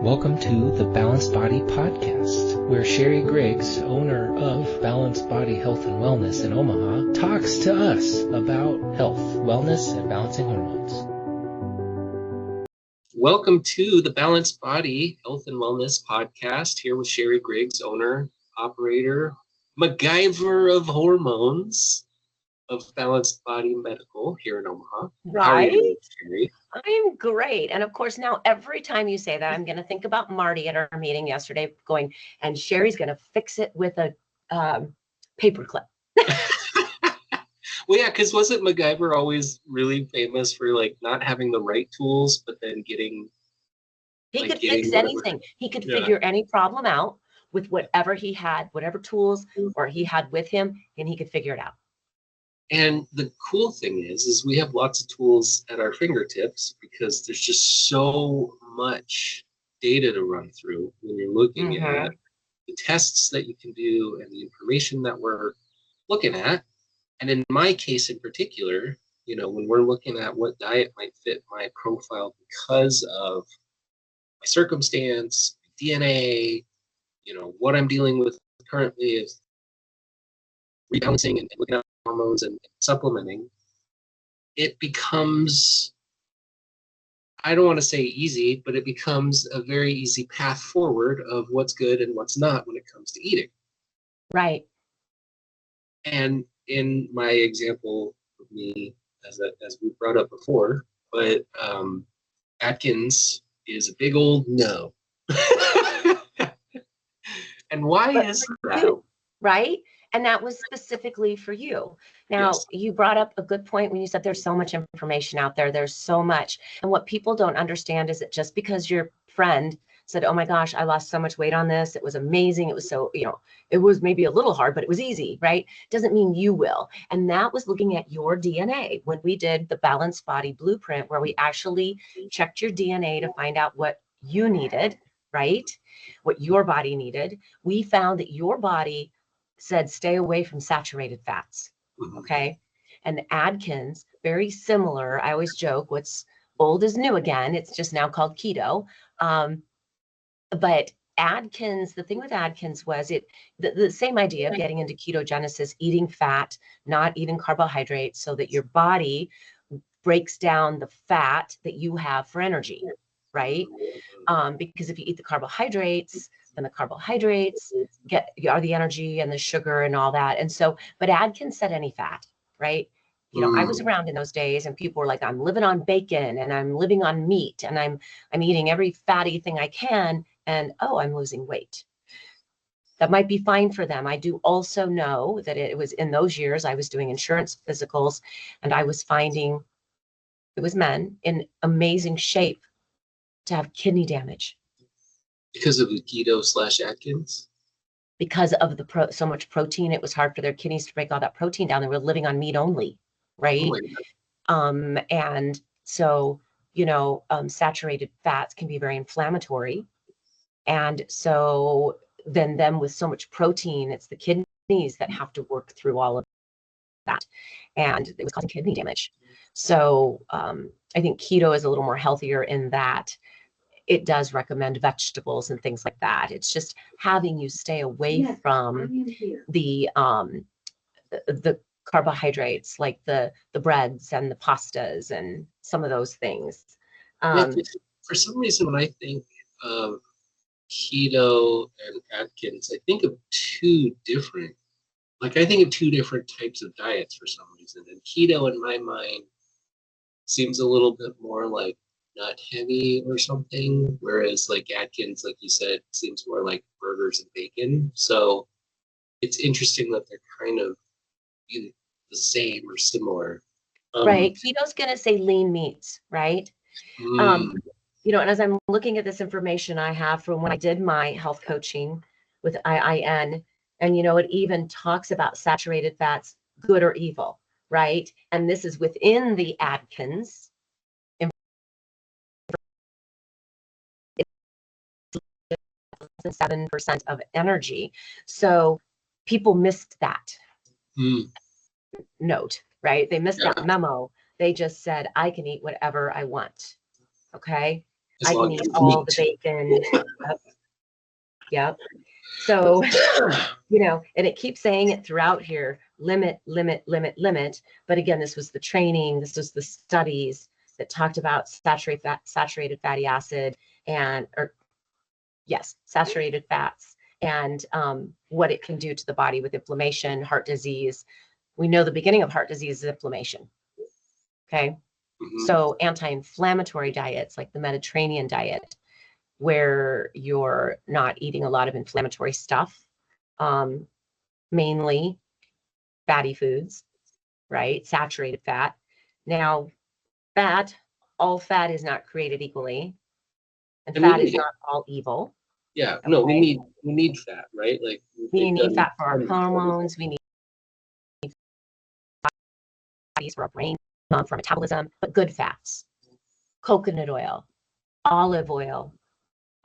Welcome to the Balanced Body Podcast, where Sherry Griggs, owner of Balanced Body Health and Wellness in Omaha, talks to us about health, wellness, and balancing hormones. Welcome to the Balanced Body Health and Wellness Podcast, here with Sherry Griggs, owner, operator, MacGyver of hormones of Balanced Body Medical here in Omaha. Right. How are you doing, Sherry? I'm great. And of course, now every time you say that, I'm going to think about Marty at our meeting yesterday going, and Sherry's going to fix it with a paper clip. Well, yeah, because wasn't MacGyver always really famous for like not having the right tools, but then getting... He could fix anything. He could figure any problem out with whatever he had, whatever tools or he had with him, and he could figure it out. And the cool thing is we have lots of tools at our fingertips because there's just so much data to run through when you're looking at the tests that you can do and the information that we're looking at. And in my case in particular, you know, when we're looking at what diet might fit my profile because of my circumstance, DNA, you know, what I'm dealing with currently is rebalancing and looking at hormones and supplementing, it becomes, I don't want to say easy, but it becomes a very easy path forward of what's good and what's not when it comes to eating. Right. And in my example of me, as we brought up before, but Atkins is a big old no. And why is that? Right? And that was specifically for you. Now, you brought up a good point when you said there's so much information out there. There's so much. And what people don't understand is that just because your friend said, oh my gosh, I lost so much weight on this, it was amazing, it was so, you know, it was maybe a little hard, but it was easy, right? Doesn't mean you will. And that was looking at your DNA when we did the Balanced Body Blueprint, where we actually checked your DNA to find out what you needed, right? What your body needed. We found that your body said stay away from saturated fats. Okay. And Atkins, very similar. I always joke, what's old is new again. It's just now called keto. But Atkins, the thing with Atkins was the same idea of getting into ketogenesis, eating fat, not eating carbohydrates, so that your body breaks down the fat that you have for energy, right? Because if you eat the carbohydrates, then the carbohydrates are the energy and the sugar and all that. And so, but Atkins said any fat, right? You know, I was around in those days and people were like, I'm living on bacon and I'm living on meat and I'm eating every fatty thing I can. And oh, I'm losing weight. That might be fine for them. I do also know that it was in those years I was doing insurance physicals and I was finding it was men in amazing shape to have kidney damage. Because of the keto / Atkins? Because of the so much protein, it was hard for their kidneys to break all that protein down. They were living on meat only, right? And so, you know, saturated fats can be very inflammatory. And so then them with so much protein, it's the kidneys that have to work through all of that. And it was causing kidney damage. So I think keto is a little more healthier in that it does recommend vegetables and things like that. It's just having you stay away from the carbohydrates, like the breads and the pastas and some of those things. For some reason, when I think of keto and Atkins, I think of two different types of diets for some reason. And keto in my mind seems a little bit more like nut heavy or something, whereas like Atkins, like you said, seems more like burgers and bacon. So it's interesting that they're kind of either the same or similar. Right. Keto's going to say lean meats, right? You know, and as I'm looking at this information I have from when I did my health coaching with IIN, and, you know, it even talks about saturated fats, good or evil, right? And this is within the Atkins. 7% of energy. So people missed that note, right? They missed that memo. They just said, I can eat whatever I want. Okay. As I long can as eat it's all the meat. bacon. Yep. Yep. So, and it keeps saying it throughout here, limit, limit, limit, limit. But again, this was the training, this was the studies that talked about saturated fatty acid or yes, saturated fats and what it can do to the body with inflammation, heart disease. We know the beginning of heart disease is inflammation. Okay. So anti-inflammatory diets like the Mediterranean diet, where you're not eating a lot of inflammatory stuff, mainly fatty foods, right? Saturated fat. Now, all fat is not created equally, and And we fat need is it. not all evil. Yeah, no, Okay. we need fat, right? Like We they've need done fat for our hormones. We need bodies for our brain, for metabolism, but good fats. Coconut oil, olive oil,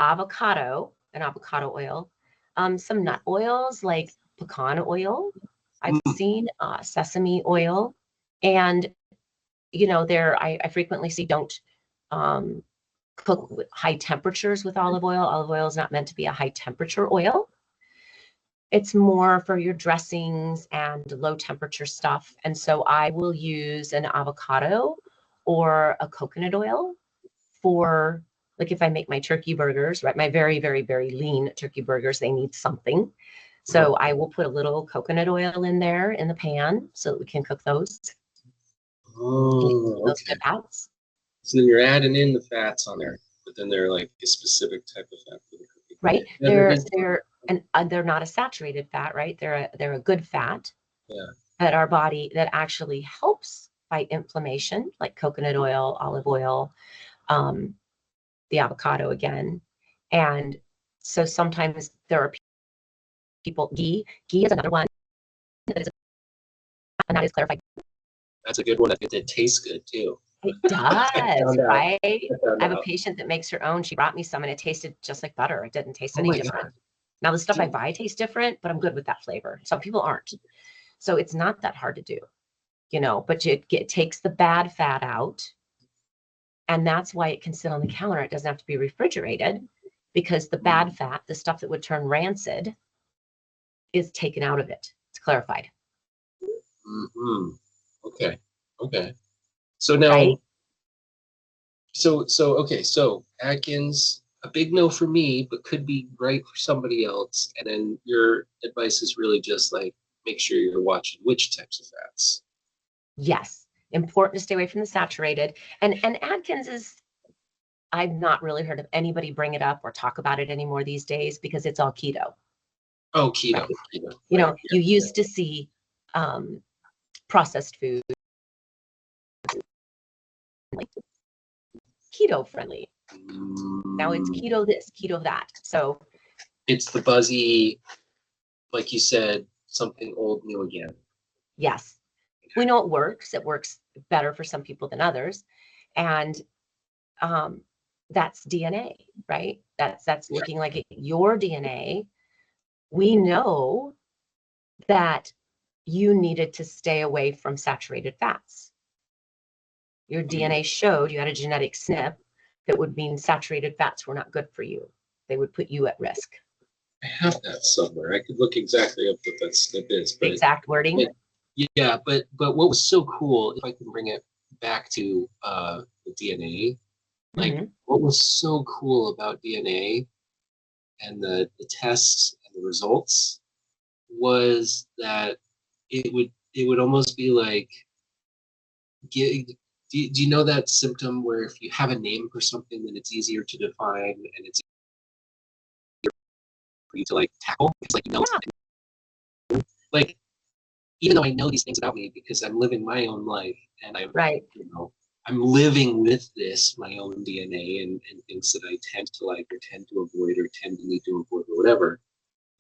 avocado and avocado oil, some nut oils like pecan oil. I've seen sesame oil, and I frequently see don't cook with high temperatures with olive oil. Olive oil is not meant to be a high temperature oil. It's more for your dressings and low temperature stuff. And so I will use an avocado or a coconut oil for, like, if I make my turkey burgers, right? My very, very, very lean turkey burgers, they need something. So I will put a little coconut oil in there in the pan so that we can cook those. Oh, Those okay. fats. So then you're adding in the fats on there, but then they're like a specific type of fat for the cookie. Right. Yeah, They're not a saturated fat, right? They're a good fat yeah. that our body that actually helps fight inflammation, like coconut oil, olive oil, the avocado again. And so sometimes there are people, ghee is another one that is, and that is clarified. That's a good one. It tastes good too. It does, right? I have a out. patient that makes her own. She brought me some and it tasted just like butter. It didn't taste Oh any my different. God. Now the stuff I buy tastes different, but I'm good with that flavor. Some people aren't. So it's not that hard to do, but it takes the bad fat out. And that's why it can sit on the counter. It doesn't have to be refrigerated because the bad fat, the stuff that would turn rancid, is taken out of it. It's clarified. Mm-hmm. Okay. Okay. So now, Right? So Atkins, a big no for me, but could be right for somebody else. And then your advice is really just like make sure you're watching which types of fats. Yes. Important to stay away from the saturated. And Atkins is, I've not really heard of anybody bring it up or talk about it anymore these days because it's all keto. Oh, keto. Right? Keto. You used to see processed food like keto friendly. Now it's keto this, keto that. So it's the buzzy, like you said, something old, new again. yes, we know it works. It works better for some people than others. And that's DNA, right? That's looking like your DNA. We know that you needed to stay away from saturated fats. Your DNA showed you had a genetic SNP that would mean saturated fats were not good for you. They would put you at risk. I have that somewhere. I could look exactly up what that SNP is. The exact wording. Yeah, but what was so cool, if I can bring it back to the DNA, like what was so cool about DNA and the tests and the results was that it would almost be like do you know that symptom where if you have a name for something then it's easier to define and it's easier for you to like tackle? It's like like even though I know these things about me because I'm living my own life and I'm living with this, my own DNA and things that I tend to like or tend to avoid or tend to need to avoid or whatever.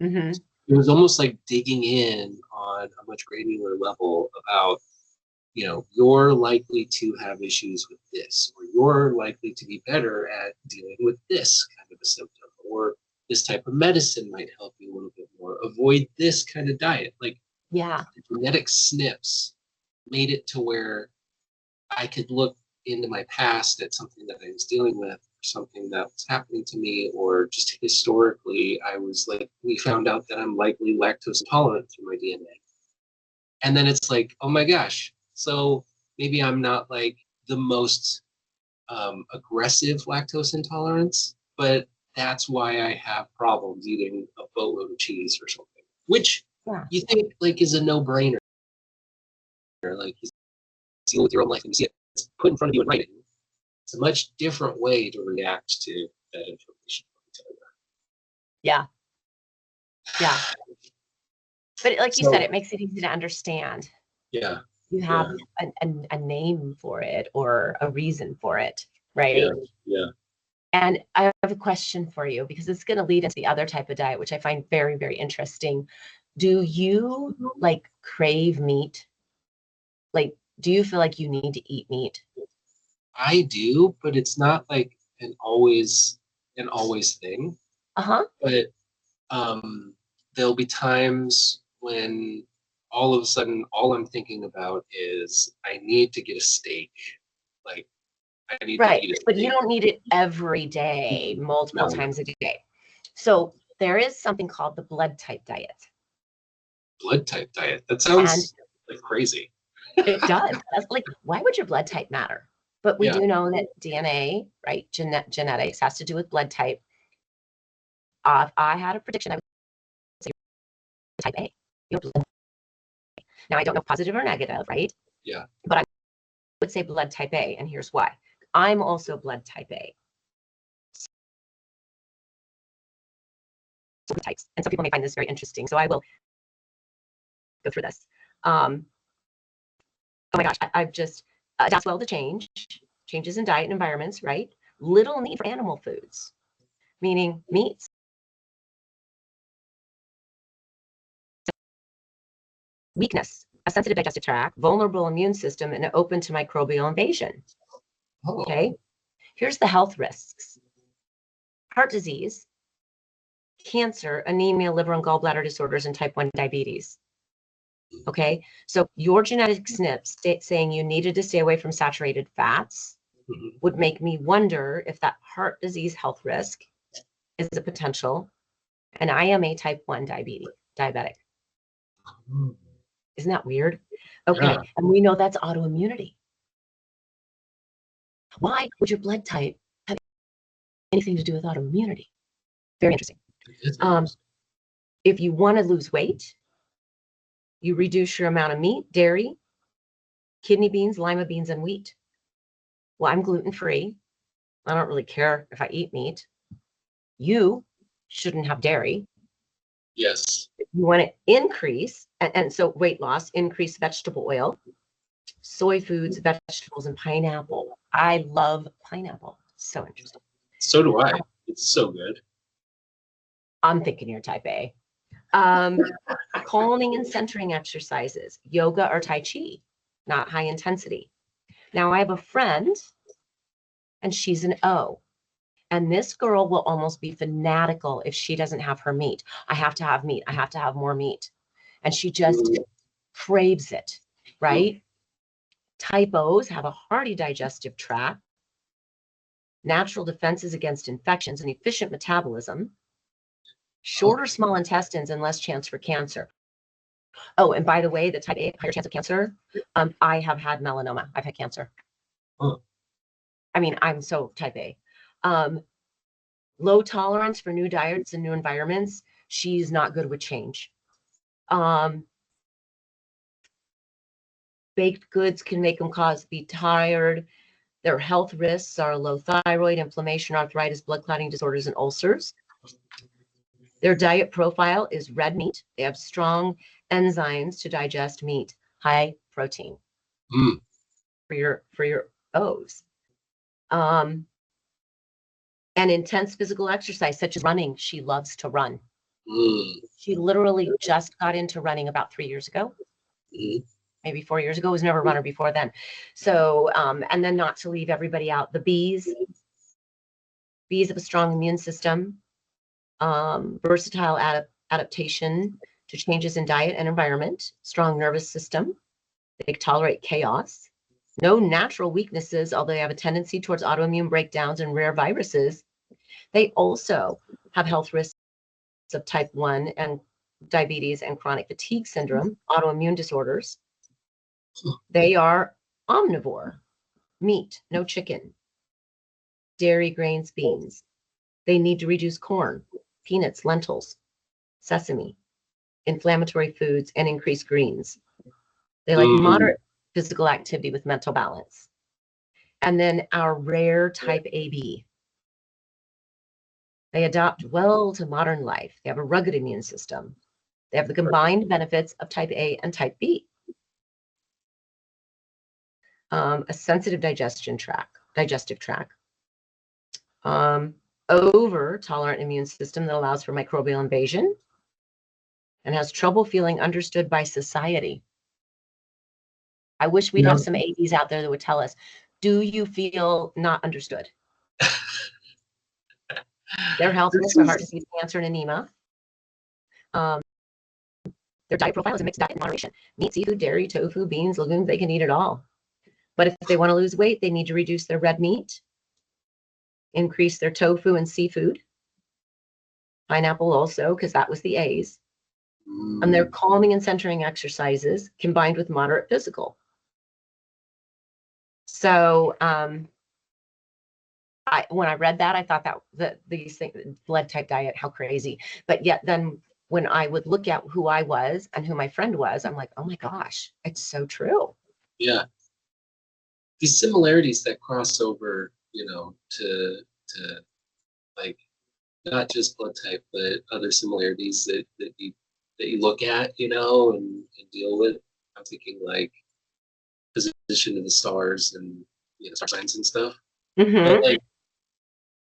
It was almost like digging in on a much granular level about, you're likely to have issues with this, or you're likely to be better at dealing with this kind of a symptom, or this type of medicine might help you a little bit more. Avoid this kind of diet. Like, yeah, the genetic SNPs made it to where I could look into my past at something that I was dealing with something that was happening to me, or just historically, we found out that I'm likely lactose intolerant through my DNA. And then it's like, oh my gosh, so maybe I'm not like the most aggressive lactose intolerance, but that's why I have problems eating a boatload of cheese or something, which you think like is a no-brainer. Like you see it with your own life and you see it put in front of you in writing. It's a much different way to react to that information. Yeah. Yeah. But like you So, said, it makes it easy to understand. yeah. You have a name for it or a reason for it, right? Yeah. And I have a question for you, because it's going to lead into the other type of diet, which I find very, very interesting. Do you like crave meat? Like, do you feel like you need to eat meat? I do, but it's not like an always thing. Uh-huh. But there'll be times when all of a sudden all I'm thinking about is I need to get a steak. Like I need to Right. eat a But you steak. don't need it every day, multiple No. times a day. So there is something called the blood type diet. Blood type diet. That And sounds like crazy. it does. That's like, why would your blood type matter? But we do know that DNA, right, genetics has to do with blood type. If I had a prediction, I would say type A. Your blood. Now, I don't know positive or negative, right? Yeah. But I would say blood type A, and here's why. I'm also blood type A. So types, and some people may find this very interesting. So I will go through this. Oh my gosh, I've just adapted well to changes in diet and environments, right? Little need for animal foods, meaning meats, weakness, a sensitive digestive tract, vulnerable immune system, and open to microbial invasion. Oh. Okay. Here's the health risks: heart disease, cancer, anemia, liver and gallbladder disorders, and type 1 diabetes. Okay. So your genetic SNP saying you needed to stay away from saturated fats would make me wonder if that heart disease health risk is a potential. And I am a type 1 diabetic. Isn't that weird? Okay. Yeah. And we know that's autoimmunity. Why would your blood type have anything to do with autoimmunity? Very interesting. If you want to lose weight, you reduce your amount of meat, dairy, kidney beans, lima beans, and wheat. Well, I'm gluten-free. I don't really care if I eat meat. You shouldn't have dairy. Yes. If you want to increase, and so weight loss, increase vegetable oil, soy foods, vegetables, and pineapple. I love pineapple. So interesting. So do I. It's so good. I'm thinking you're type A. Calming and centering exercises, yoga or Tai Chi, not high intensity. Now I have a friend and she's an O. And this girl will almost be fanatical if she doesn't have her meat. I have to have meat. I have to have more meat. And she just craves it, right? Type O's have a hearty digestive tract, natural defenses against infections, and efficient metabolism, shorter small intestines, and less chance for cancer. Oh, and by the way, the type A, higher chance of cancer. I have had melanoma. I've had cancer. I mean, I'm so type A. Low tolerance for new diets and new environments. She's not good with change. Baked goods can make them be tired. Their health risks are low thyroid, inflammation, arthritis, blood clotting disorders, and ulcers. Their diet profile is red meat. They have strong enzymes to digest meat, high protein for your O's. And intense physical exercise, such as running. She loves to run. She literally just got into running about 3 years ago. Maybe 4 years ago. Was never a runner before then. So, and then not to leave everybody out, the bees have a strong immune system, versatile adaptation to changes in diet and environment, strong nervous system. They tolerate chaos. no natural weaknesses, although they have a tendency towards autoimmune breakdowns and rare viruses. They also have health risks of type 1 and diabetes and chronic fatigue syndrome, autoimmune disorders. They are omnivore, meat, no chicken, dairy, grains, beans. They need to reduce corn, peanuts, lentils, sesame, inflammatory foods, and increase greens. They like moderate physical activity with mental balance. And then our rare type AB. They adapt well to modern life. They have a rugged immune system. They have the combined benefits of type A and type B. A sensitive digestive tract, over tolerant immune system that allows for microbial invasion, and has trouble feeling understood by society. I wish we'd have some ABs out there that would tell us, do you feel not understood? Their health risks are heart disease, cancer, and anemia. Their diet profile is a mixed diet in moderation. Meat, seafood, dairy, tofu, beans, legumes, they can eat it all. But if they want to lose weight, they need to reduce their red meat, increase their tofu and seafood. Pineapple also, because that was the A's. And their calming and centering exercises combined with moderate physical. So when I read that, I thought that these things, blood type diet, how crazy. But yet then when I would look at who I was and who my friend was, I'm like, oh my gosh, it's so true. Yeah. These similarities that cross over, you know, to like not just blood type, but other similarities that you look at, you know, and deal with. I'm thinking like position of the stars and, you know, star signs and stuff. But like,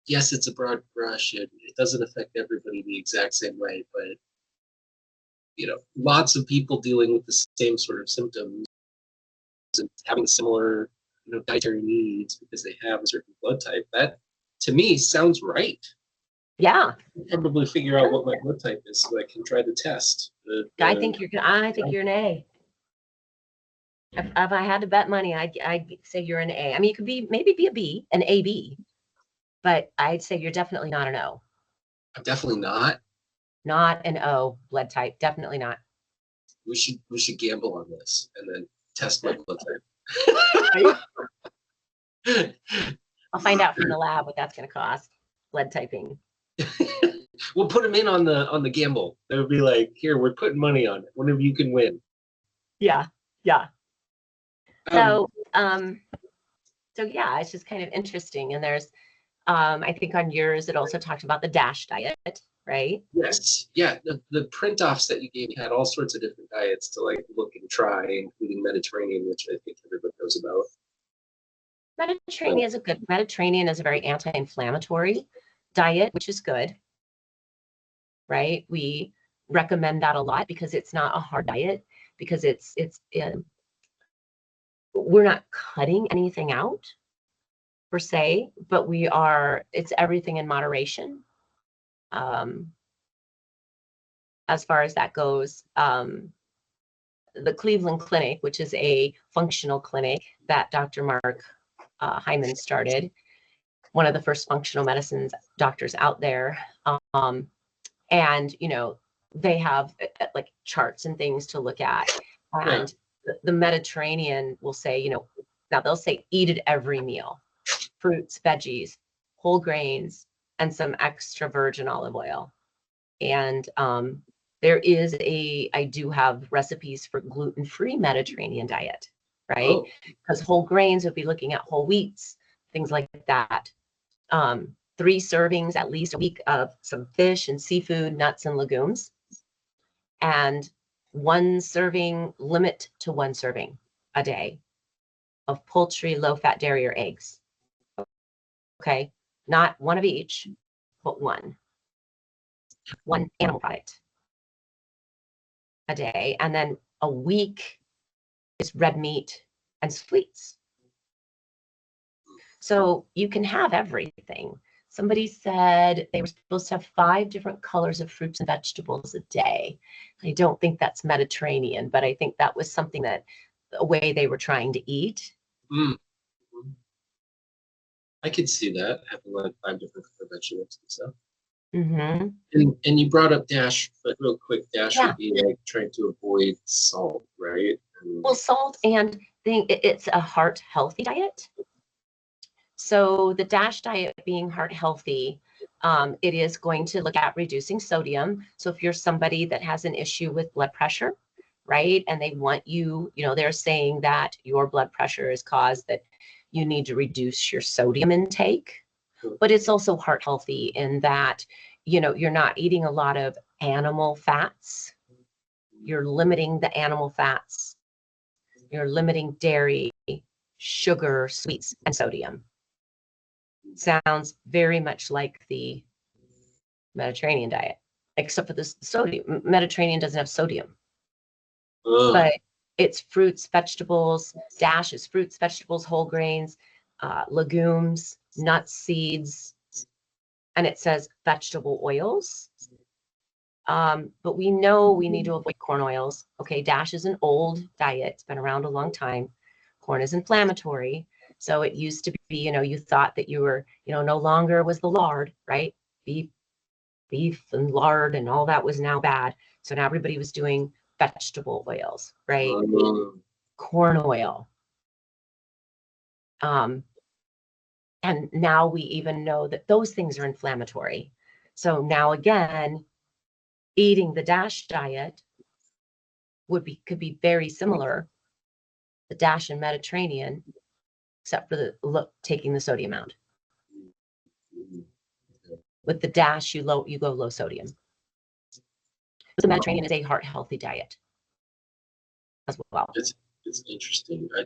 yes, it's a broad brush and it doesn't affect everybody the exact same way, but you know, lots of people dealing with the same sort of symptoms and having similar, you know, dietary needs because they have a certain blood type. That to me sounds right. Yeah. I'll probably figure out what my blood type is so I can try the test. I think you're an A. If I had to bet money, I'd say you're an A. I mean, you could maybe be a B, an AB, but I'd say you're definitely not an O. I'm definitely not. Not an O blood type. Definitely not. We should gamble on this and then test my blood type. I'll find out from the lab what that's going to cost. Blood typing. We'll put them in on the gamble. They would be like, here, we're putting money on it. One of you can win. Yeah. So yeah, it's just kind of interesting. And there's, I think on yours, it also talked about the DASH diet, right? Yes. Yeah. The print offs that you gave me had all sorts of different diets to like look and try, including Mediterranean, which I think everybody knows about. Mediterranean is a very anti-inflammatory diet, which is good, right? We recommend that a lot because it's not a hard diet, because we're not cutting anything out per se, but it's everything in moderation. As far as that goes, the Cleveland Clinic, which is a functional clinic that Dr. Mark Hyman started, one of the first functional medicines doctors out there. And, you know, they have like charts and things to look at. And the Mediterranean will say, you know, now they'll say eat at every meal, fruits, veggies, whole grains, and some extra virgin olive oil. And I do have recipes for gluten-free Mediterranean diet, right? Because whole grains would be looking at whole wheats, things like that. 3 servings at least a week of some fish and seafood, nuts and legumes, and 1 serving, limit to 1 serving a day of poultry, low-fat dairy, or eggs. Okay, not 1 of each, but 1 animal product a day, and then a week is red meat and sweets. So you can have everything. Somebody said they were supposed to have 5 different colors of fruits and vegetables a day. I don't think that's Mediterranean, but I think that was something a way they were trying to eat. Mm. I could see that having like 5 different kind of vegetables and stuff. Mm-hmm. And you brought up Dash, but real quick, Dash Yeah. would be like trying to avoid salt, right? Well, salt and it's a heart healthy diet. So the DASH diet being heart healthy, it is going to look at reducing sodium. So if you're somebody that has an issue with blood pressure, right, and they want you, they're saying that your blood pressure is caused that you need to reduce your sodium intake. But it's also heart healthy in that, you're not eating a lot of animal fats. You're limiting the animal fats. You're limiting dairy, sugar, sweets, and sodium. Sounds very much like the Mediterranean diet, except for the sodium. Mediterranean doesn't have sodium, but it's fruits, vegetables. Dash is fruits, vegetables, whole grains, legumes, nuts, seeds, and it says vegetable oils. But we know we need to avoid corn oils. Okay, Dash is an old diet. It's been around a long time. Corn is inflammatory. So it used to be, you thought that you were, no longer was the lard, right? Beef and lard and all that was now bad. So now everybody was doing vegetable oils, right? Corn oil. And now we even know that those things are inflammatory. So now again, eating the Dash diet could be very similar, the Dash and Mediterranean, except for taking the sodium out. With the Dash, you go low sodium. But the Mediterranean is a heart healthy diet as well. It's interesting. I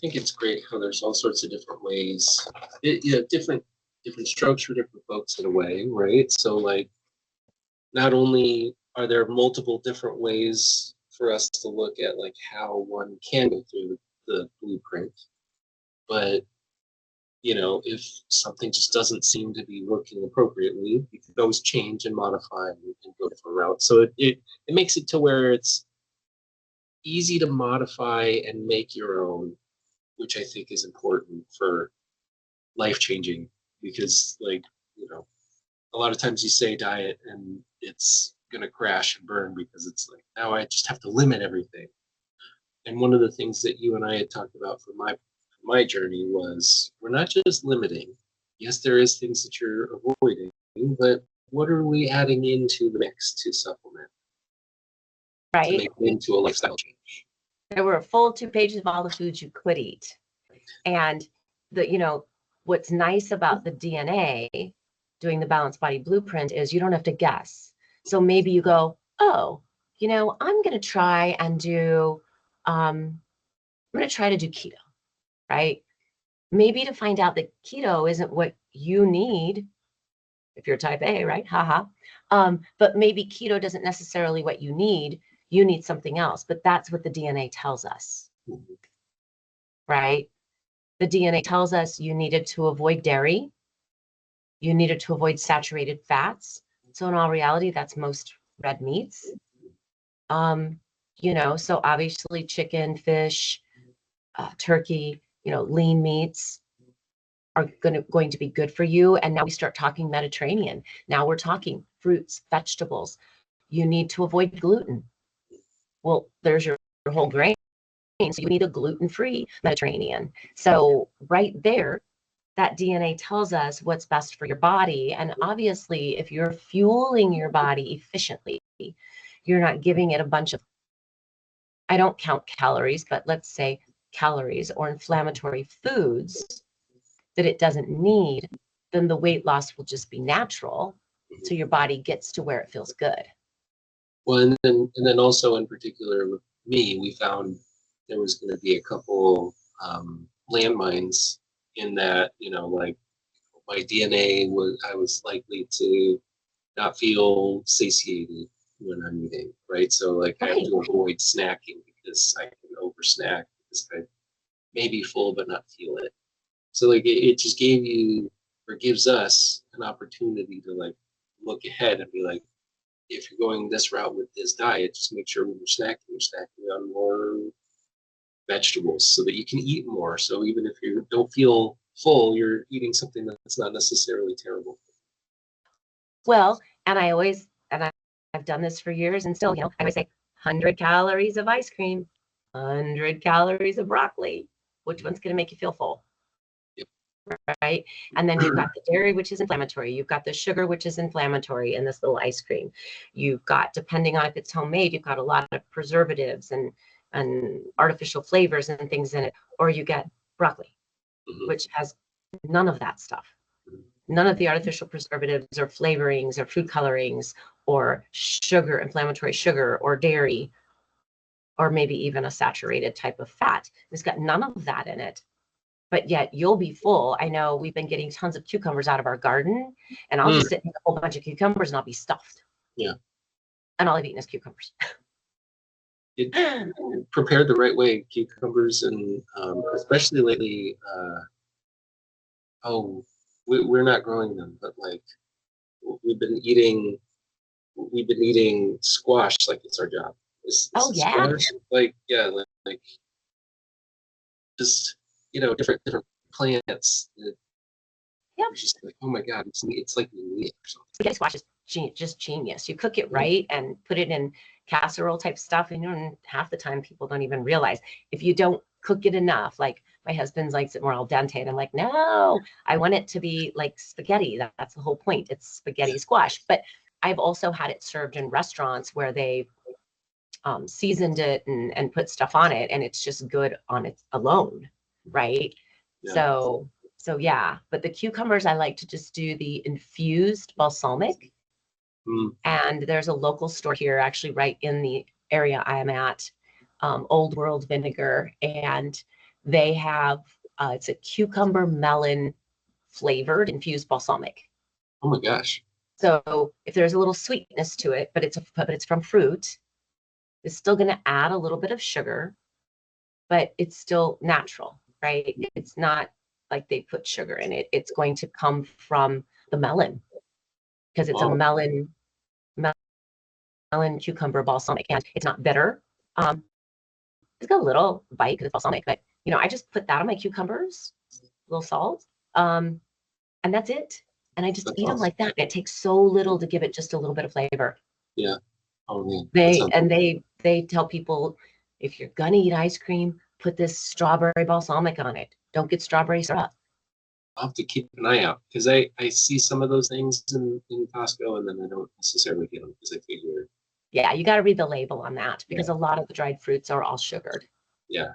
think it's great how there's all sorts of different ways. Different strokes for different folks in a way, right? So like, not only are there multiple different ways for us to look at like how one can go through the blueprint, but if something just doesn't seem to be working appropriately, you can always change and modify and go different routes. So it makes it to where it's easy to modify and make your own, which I think is important for life changing, because like, a lot of times you say diet and it's going to crash and burn because it's like, now I just have to limit everything. And one of the things that you and I had talked about for my journey was, we're not just limiting. Yes, there is things that you're avoiding, but what are we adding into the mix to supplement, to make it into a lifestyle change? There were a full 2 pages of all the foods you could eat. And what's nice about the DNA doing the Balanced Body Blueprint is you don't have to guess. So maybe you go, oh, I'm going to try and do, I'm going to try to do keto, right? Maybe to find out that keto isn't what you need if you're type A, right? Haha. But maybe keto doesn't necessarily what you need. You need something else, but that's what the DNA tells us, right? The DNA tells us you needed to avoid dairy. You needed to avoid saturated fats. So in all reality, that's most red meats. So obviously chicken, fish, turkey, lean meats are going to be good for you. And now we start talking Mediterranean. Now we're talking fruits, vegetables. You need to avoid gluten. Well, there's your whole grain. So you need a gluten-free Mediterranean. So right there, that DNA tells us what's best for your body. And obviously, if you're fueling your body efficiently, you're not giving it a bunch of, I don't count calories, but let's say calories or inflammatory foods that it doesn't need, then the weight loss will just be natural. So your body gets to where it feels good. Well, and then also in particular with me, we found there was going to be a couple landmines in that, like my DNA I was likely to not feel satiated when I'm eating, right? So like I have to avoid snacking because I can over snack because I may be full but not feel it. So like it just gives us an opportunity to like look ahead and be like, if you're going this route with this diet, just make sure when you're snacking on more vegetables so that you can eat more. So even if you don't feel full, you're eating something that's not necessarily terrible. Well, and I've done this for years, and still, I always say 100 calories of ice cream, 100 calories of broccoli. Which one's going to make you feel full? Yep. Right? And then you've got the dairy, which is inflammatory. You've got the sugar, which is inflammatory in this little ice cream. You've got, depending on if it's homemade, you've got a lot of preservatives and artificial flavors and things in it. Or you get broccoli, which has none of that stuff. None of the artificial preservatives or flavorings or food colorings or sugar, inflammatory sugar or dairy, or maybe even a saturated type of fat. It's got none of that in it. But yet you'll be full. I know we've been getting tons of cucumbers out of our garden, and I'll just sit and eat a whole bunch of cucumbers and I'll be stuffed. Yeah. And all I've eaten is cucumbers. Prepared the right way, cucumbers, and especially lately, we're not growing them, but like we've been eating squash like it's our job. Squash, like just different plants. Yep. It's just like, oh my God, it's like meat or something. Spaghetti squash is just genius. You cook it right and put it in casserole type stuff, and half the time people don't even realize if you don't cook it enough. Like my husband likes it more al dente, and I'm like, no, I want it to be like spaghetti. That's the whole point. It's spaghetti squash. But I've also had it served in restaurants where they've seasoned it and put stuff on it, and it's just good on its alone, right? Yeah. So yeah, but the cucumbers, I like to just do the infused balsamic. And there's a local store here, actually right in the area I am at, Old World Vinegar, and they have it's a cucumber melon flavored infused balsamic. Oh my gosh! So if there's a little sweetness to it, but it's from fruit, it's still going to add a little bit of sugar, but it's still natural, right? It's not like they put sugar in it. It's going to come from the melon because it's a melon cucumber balsamic, and it's not bitter. It's got a little bite because it's balsamic, but I just put that on my cucumbers, a little salt, and that's it. And I just eat them like that. It takes so little to give it just a little bit of flavor. Yeah. Oh man. They tell people, if you're gonna eat ice cream, put this strawberry balsamic on it. Don't get strawberry syrup. I'll have to keep an eye out because I see some of those things in Costco, and then I don't necessarily get them because I figure. Yeah, you got to read the label on that because a lot of the dried fruits are all sugared. Yeah.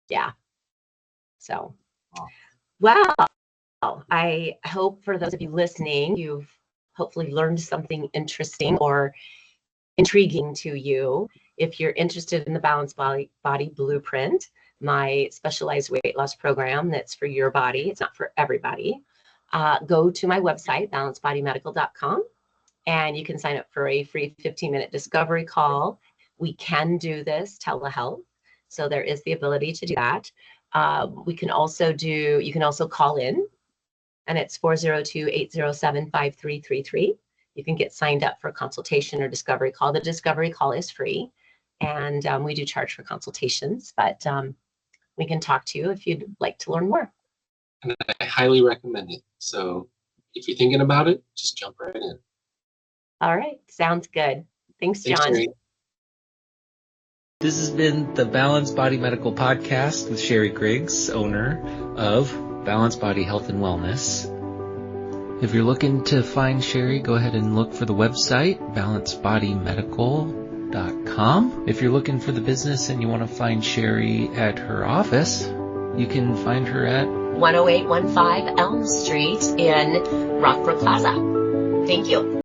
Yeah. So, wow. I hope for those of you listening, you've hopefully learned something interesting or intriguing to you. If you're interested in the Balanced Body Blueprint, my specialized weight loss program that's for your body, it's not for everybody, go to my website, balancedbodymedical.com, and you can sign up for a free 15-minute discovery call. We can do this telehealth, so there is the ability to do that. You can also call in, and it's 402-807-5333. You can get signed up for a consultation or discovery call. The discovery call is free, and we do charge for consultations, but we can talk to you if you'd like to learn more. And I highly recommend it. So if you're thinking about it, just jump right in. All right. Sounds good. Thanks, John. Sherry. This has been the Balanced Body Medical Podcast with Sherry Griggs, owner of Balanced Body Health and Wellness. If you're looking to find Sherry, go ahead and look for the website, balancedbodymedical.com. If you're looking for the business and you want to find Sherry at her office, you can find her at 10815 Elm Street in Rockbrook Plaza. Thank you.